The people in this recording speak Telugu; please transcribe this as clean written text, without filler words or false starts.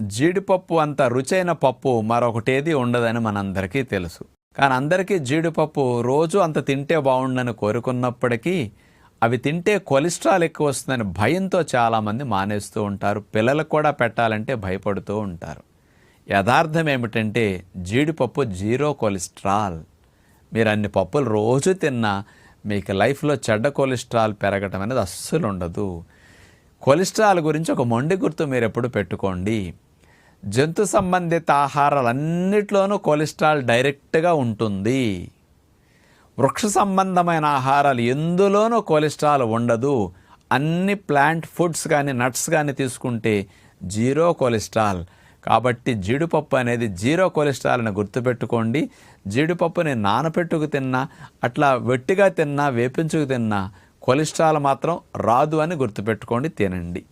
జీడిపప్పు అంత రుచైన పప్పు మరొకటేది ఉండదని మనందరికీ తెలుసు. కానీ అందరికీ జీడిపప్పు రోజు అంత తింటే బాగుండని కోరుకున్నప్పటికీ అవి తింటే కొలెస్ట్రాల్ ఎక్కువ వస్తుందని భయంతో చాలామంది మానేస్తూ ఉంటారు. పిల్లలకు కూడా పెట్టాలంటే భయపడుతూ ఉంటారు. యథార్థం ఏమిటంటే జీడిపప్పు జీరో కొలెస్ట్రాల్. మీరు అన్ని పప్పులు రోజు తిన్నా మీకు లైఫ్లో చెడ్డ కొలెస్ట్రాల్ పెరగటం అనేది అస్సలు ఉండదు. కొలెస్ట్రాల్ గురించి ఒక మొండి గుర్తు మీరు ఎప్పుడు పెట్టుకోండి. జంతు సంబంధిత ఆహారాలన్నిట్లోనూ కొలెస్ట్రాల్ డైరెక్ట్గా ఉంటుంది. వృక్ష సంబంధమైన ఆహారాలు ఎందులోనూ కొలెస్ట్రాల్ ఉండదు. అన్ని ప్లాంట్ ఫుడ్స్ కానీ నట్స్ కానీ తీసుకుంటే జీరో కొలెస్ట్రాల్. కాబట్టి జీడిపప్పు అనేది జీరో కొలెస్ట్రాల్ అని గుర్తుపెట్టుకోండి. జీడిపప్పుని నానపెట్టుకు తిన్నా, అట్లా వెట్టిగా తిన్నా, వేపించుకు తిన్నా కొలెస్ట్రాల్ మాత్రం రాదు అని గుర్తుపెట్టుకోండి. తినండి.